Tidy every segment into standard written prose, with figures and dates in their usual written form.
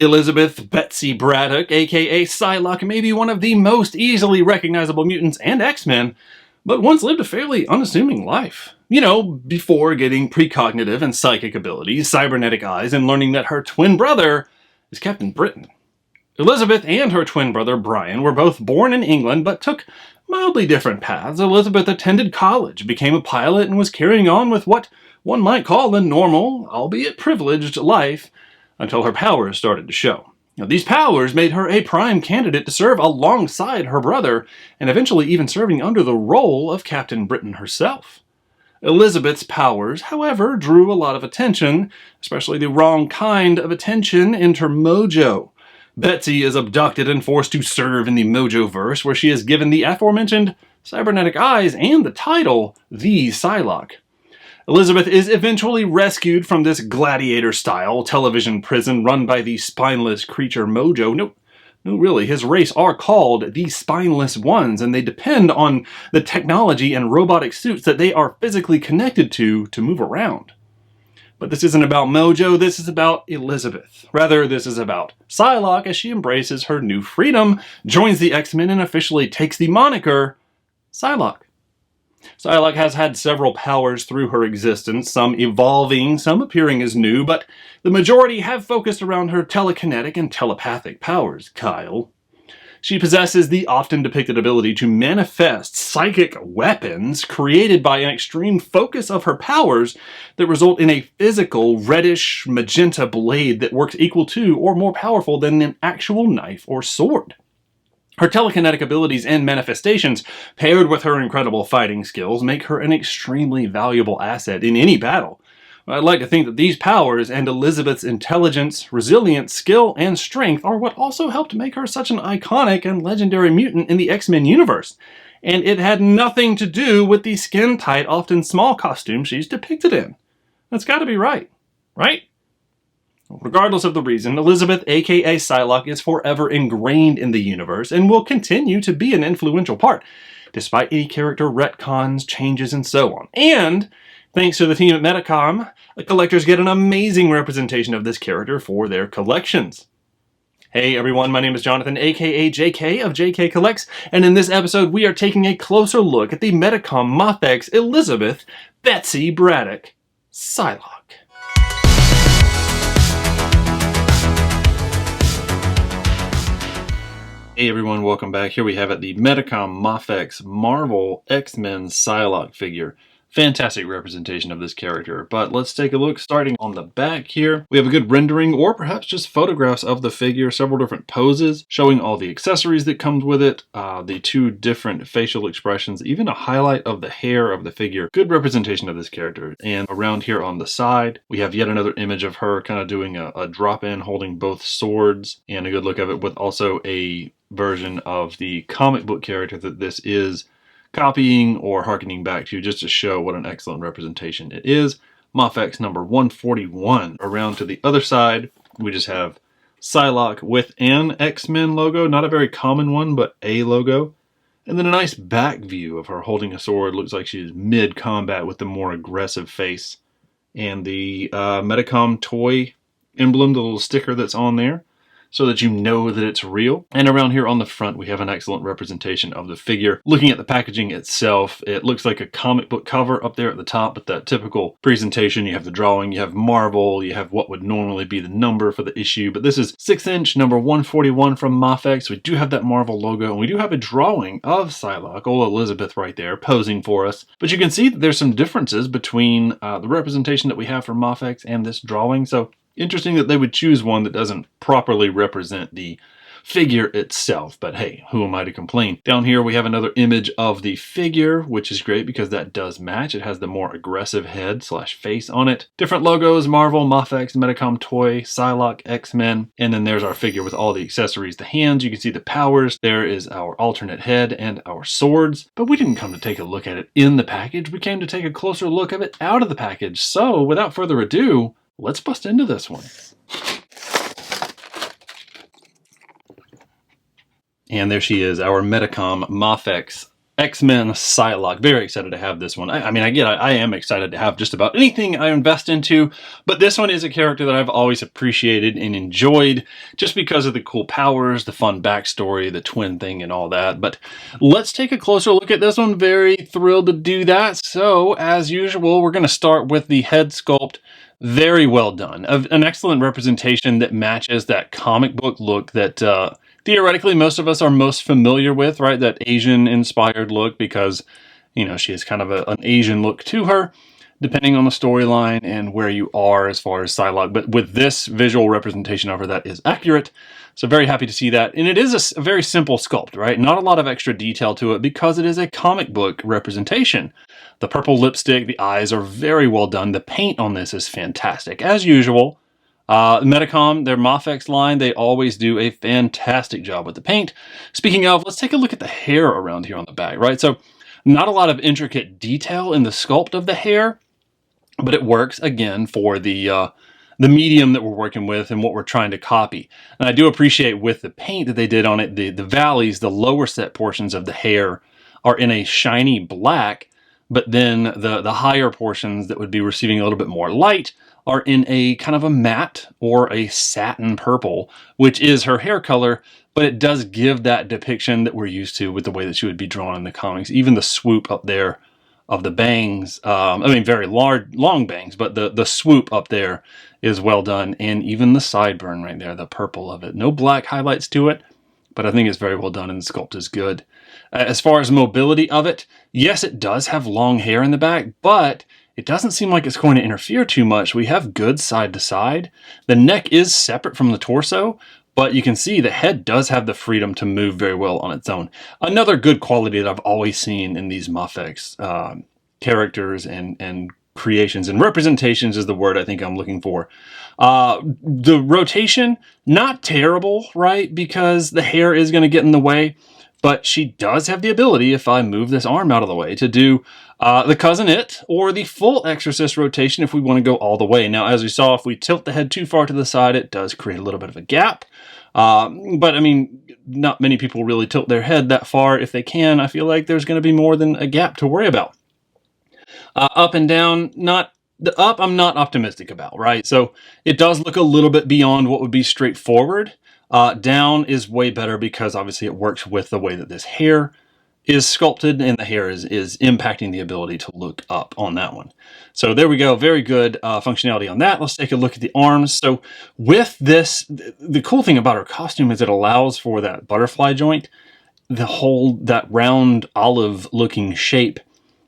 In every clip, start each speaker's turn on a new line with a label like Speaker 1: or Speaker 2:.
Speaker 1: Elizabeth Betsy Braddock, aka Psylocke, may be one of the most easily recognizable mutants and X-Men, but once lived a fairly unassuming life. You know, before getting precognitive and psychic abilities, cybernetic eyes, and learning that her twin brother is Captain Britain. Elizabeth and her twin brother Brian were both born in England, but took mildly different paths. Elizabeth attended college, became a pilot, and was carrying on with what one might call a normal, albeit privileged, life until her powers started to show. Now, these powers made her a prime candidate to serve alongside her brother, and eventually even serving under the role of Captain Britain herself. Elizabeth's powers, however, drew a lot of attention, especially the wrong kind of attention. Enter Mojo. Betsy is abducted and forced to serve in the Mojo-verse, where she is given the aforementioned cybernetic eyes and the title, the Psylocke. Elizabeth is eventually rescued from this gladiator-style television prison run by the spineless creature Mojo. No, really, his race are called the Spineless Ones, and they depend on the technology and robotic suits that they are physically connected to move around. But this isn't about Mojo, this is about Elizabeth. Rather, this is about Psylocke as she embraces her new freedom, joins the X-Men, and officially takes the moniker Psylocke. Psylocke has had several powers through her existence, some evolving, some appearing as new, but the majority have focused around her telekinetic and telepathic powers, Kyle. She possesses the often depicted ability to manifest psychic weapons created by an extreme focus of her powers that result in a physical reddish magenta blade that works equal to or more powerful than an actual knife or sword. Her telekinetic abilities and manifestations, paired with her incredible fighting skills, make her an extremely valuable asset in any battle. I'd like to think that these powers and Elizabeth's intelligence, resilience, skill, and strength are what also helped make her such an iconic and legendary mutant in the X-Men universe. And it had nothing to do with the skin-tight, often small costume she's depicted in. That's gotta be right. Right? Regardless of the reason, Elizabeth, aka Psylocke, is forever ingrained in the universe and will continue to be an influential part, despite any character retcons, changes, and so on. And thanks to the team at Medicom, the collectors get an amazing representation of this character for their collections. Hey everyone, my name is Jonathan, aka JK of JK Collects, and in this episode we are taking a closer look at the Medicom Mafex Elizabeth Betsy Braddock Psylocke. Hey everyone, welcome back. Here we have it, the Medicom Mafex Marvel X-Men Psylocke figure. Fantastic representation of this character, but let's take a look. Starting on the back here, we have a good rendering or perhaps just photographs of the figure, several different poses, showing all the accessories that comes with it, the two different facial expressions, even a highlight of the hair of the figure. Good representation of this character. And around here on the side, we have yet another image of her kind of doing a drop-in, holding both swords, and a good look of it with also a version of the comic book character that this is copying or harkening back to, just to show what an excellent representation it is. Mafex number 141. Around to the other side, we just have Psylocke with an X-Men logo, not a very common one, but a logo. And then a nice back view of her holding a sword. Looks like she's mid-combat with the more aggressive face. And the Medicom toy emblem, the little sticker that's on there, so that you know that it's real. And around here on the front, we have an excellent representation of the figure. Looking at the packaging itself, it looks like a comic book cover up there at the top, but that typical presentation, you have the drawing, you have Marvel, you have what would normally be the number for the issue, but this is 6-inch number 141 from Mafex. We do have that Marvel logo, and we do have a drawing of Psylocke, old Elizabeth right there, posing for us. But you can see that there's some differences between the representation that we have from Mafex and this drawing, so interesting that they would choose one that doesn't properly represent the figure itself, but hey, who am I to complain? Down here we have another image of the figure, which is great because that does match. It has the more aggressive head slash face on it. Different logos, Marvel, Mafex, Medicom Toy, Psylocke, X-Men, and then there's our figure with all the accessories. The hands, you can see the powers. There is our alternate head and our swords, but we didn't come to take a look at it in the package. We came to take a closer look of it out of the package. So without further ado, let's bust into this one. And there she is, our Medicom Mafex X-Men Psylocke. Very excited to have this one. I mean, I am excited to have just about anything I invest into, but this one is a character that I've always appreciated and enjoyed just because of the cool powers, the fun backstory, the twin thing, and all that. But let's take a closer look at this one. Very thrilled to do that. So, as usual, we're going to start with the head sculpt. Very well done. An excellent representation that matches that comic book look that theoretically most of us are most familiar with, right? That Asian-inspired look because, you know, she has kind of an Asian look to her, depending on the storyline and where you are as far as Psylocke. But with this visual representation of her, that is accurate. So very happy to see that. And it is a very simple sculpt, right? Not a lot of extra detail to it because it is a comic book representation. The purple lipstick, the eyes are very well done. The paint on this is fantastic. As usual, Medicom, their Mafex line, they always do a fantastic job with the paint. Speaking of, let's take a look at the hair around here on the back, right? So not a lot of intricate detail in the sculpt of the hair, but it works, again, for the medium that we're working with and what we're trying to copy. And I do appreciate with the paint that they did on it, the valleys, the lower set portions of the hair are in a shiny black, but then the higher portions that would be receiving a little bit more light are in a kind of a matte or a satin purple, which is her hair color, but it does give that depiction that we're used to with the way that she would be drawn in the comics. Even the swoop up there of the bangs, I mean, very long bangs, but the swoop up there is well done. And even the sideburn right there, the purple of it. No black highlights to it, but I think it's very well done and the sculpt is good. As far as mobility of it, yes, it does have long hair in the back, but it doesn't seem like it's going to interfere too much. We have good side to side. The neck is separate from the torso, but you can see the head does have the freedom to move very well on its own. Another good quality that I've always seen in these Mafex characters and creations and representations is the word I think I'm looking for. The rotation, not terrible, right? Because the hair is going to get in the way. But she does have the ability, if I move this arm out of the way, to do the Cousin It or the full Exorcist rotation if we want to go all the way. Now, as we saw, if we tilt the head too far to the side, it does create a little bit of a gap. But, I mean, not many people really tilt their head that far. If they can, I feel like there's going to be more than a gap to worry about. Up and down, the up I'm not optimistic about, right? So it does look a little bit beyond what would be straightforward. Down is way better because obviously it works with the way that this hair is sculpted and the hair is impacting the ability to look up on that one. So there we go. Very good functionality on that. Let's take a look at the arms. So with this, the cool thing about her costume is it allows for that butterfly joint. That round olive looking shape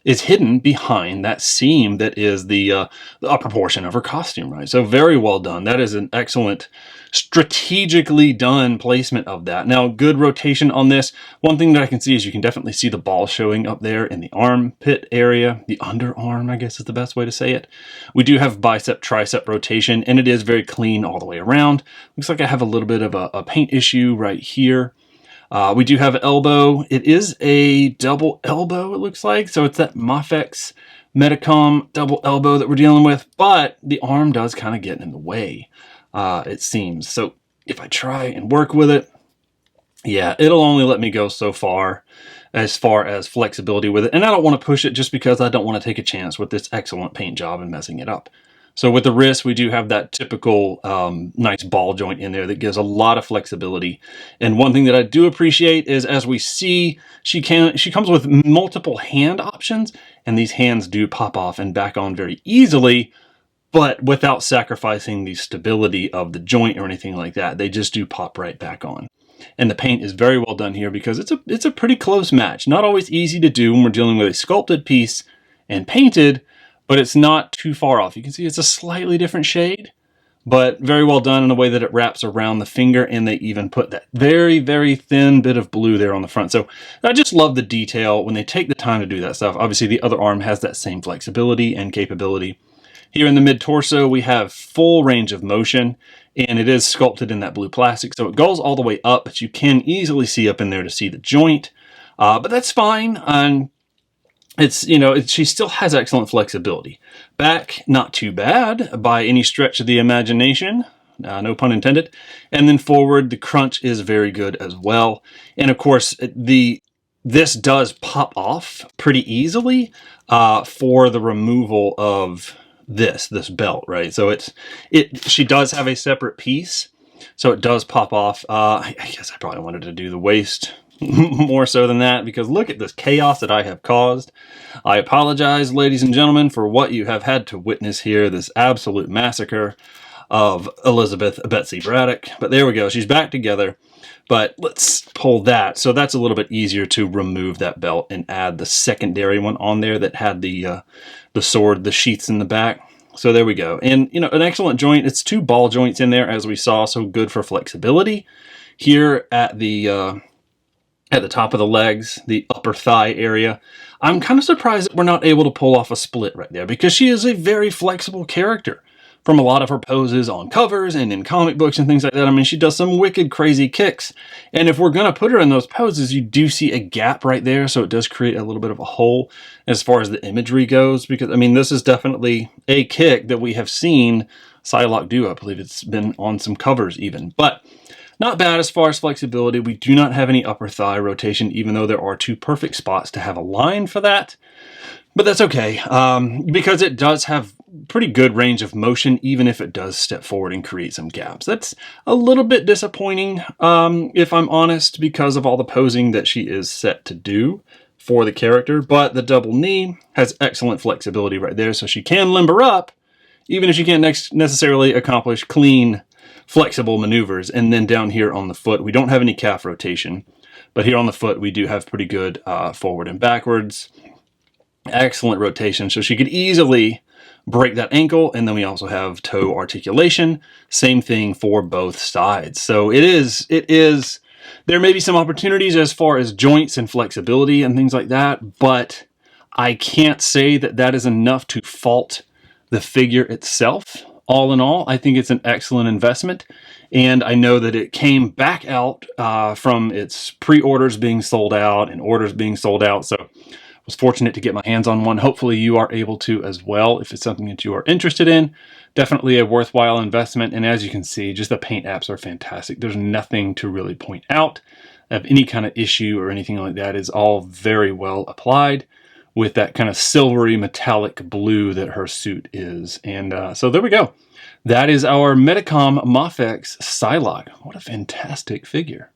Speaker 1: is hidden behind that seam that is the upper portion of her costume, right? So very well done. That is an excellent strategically done placement of that. Now, good rotation on this. One thing that I can see is you can definitely see the ball showing up there in the armpit area, the underarm, I guess is the best way to say it. We do have bicep, tricep rotation, and it is very clean all the way around. Looks like I have a little bit of a paint issue right here. We do have an elbow. It is a double elbow, it looks like. So it's that Mafex Medicom double elbow that we're dealing with, but the arm does kind of get in the way, it seems. So if I try and work with it, yeah, it'll only let me go so far as flexibility with it. And I don't want to push it just because I don't want to take a chance with this excellent paint job and messing it up. So with the wrist, we do have that typical nice ball joint in there that gives a lot of flexibility. And one thing that I do appreciate is, as we see, she comes with multiple hand options, and these hands do pop off and back on very easily, but without sacrificing the stability of the joint or anything like that. They just do pop right back on. And the paint is very well done here because it's a pretty close match. Not always easy to do when we're dealing with a sculpted piece and painted, but it's not too far off. You can see it's a slightly different shade, but very well done in the way that it wraps around the finger, and they even put that very, very thin bit of blue there on the front. So I just love the detail when they take the time to do that stuff. Obviously, the other arm has that same flexibility and capability. Here in the mid-torso, we have full range of motion, and it is sculpted in that blue plastic, so it goes all the way up, but you can easily see up in there to see the joint. But that's fine. She still has excellent flexibility. Back, not too bad by any stretch of the imagination. No pun intended. And then forward, the crunch is very good as well. And of course, the this does pop off pretty easily for the removal of this belt, right? So she does have a separate piece, so it does pop off. I guess I probably wanted to do the waist more so than that, because look at this chaos that I have caused. I apologize, ladies and gentlemen, for what you have had to witness here, this absolute massacre of Elizabeth Betsy Braddock. But there we go, she's back together. But let's pull that. So that's a little bit easier to remove that belt and add the secondary one on there that had the sword, the sheaths in the back. So there we go. And, you know, an excellent joint. It's 2 ball joints in there, as we saw, so good for flexibility. Here at the top of the legs, the upper thigh area, I'm kind of surprised that we're not able to pull off a split right there, because she is a very flexible character. From a lot of her poses on covers and in comic books and things like that. I mean, she does some wicked crazy kicks. And if we're going to put her in those poses, you do see a gap right there. So it does create a little bit of a hole as far as the imagery goes. Because, I mean, this is definitely a kick that we have seen Psylocke do. I believe it's been on some covers even. But not bad as far as flexibility. We do not have any upper thigh rotation, even though there are 2 perfect spots to have a line for that. But that's okay, because it does have pretty good range of motion, even if it does step forward and create some gaps. That's a little bit disappointing, if I'm honest, because of all the posing that she is set to do for the character. But the double knee has excellent flexibility right there, so she can limber up, even if she can't necessarily accomplish clean, flexible maneuvers. And then down here on the foot, we don't have any calf rotation, but here on the foot, we do have pretty good forward and backwards. Excellent rotation, so she could easily break that ankle. And then we also have toe articulation. Same thing for both sides. So it is, there may be some opportunities as far as joints and flexibility and things like that, but I can't say that that is enough to fault the figure itself. All in all, I think it's an excellent investment. And I know that it came back out from its pre-orders being sold out and orders being sold out. So was fortunate to get my hands on one. Hopefully you are able to as well if it's something that you are interested in. Definitely a worthwhile investment. And as you can see, just the paint apps are fantastic. There's nothing to really point out of any kind of issue or anything like that. It's all very well applied with that kind of silvery metallic blue that her suit is. And so there we go. That is our Medicom Mafex Psylocke. What a fantastic figure.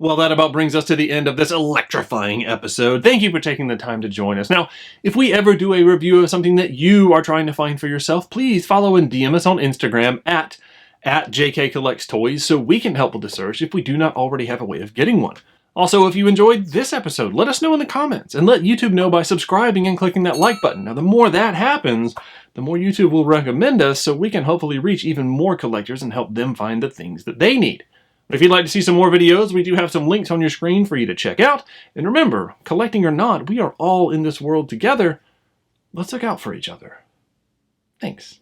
Speaker 1: Well, that about brings us to the end of this electrifying episode. Thank you for taking the time to join us. Now, if we ever do a review of something that you are trying to find for yourself, please follow and DM us on Instagram at JKCollectsToys so we can help with the search if we do not already have a way of getting one. Also, if you enjoyed this episode, let us know in the comments and let YouTube know by subscribing and clicking that like button. Now, the more that happens, the more YouTube will recommend us so we can hopefully reach even more collectors and help them find the things that they need. If you'd like to see some more videos, we do have some links on your screen for you to check out. And remember, collecting or not, we are all in this world together. Let's look out for each other. Thanks.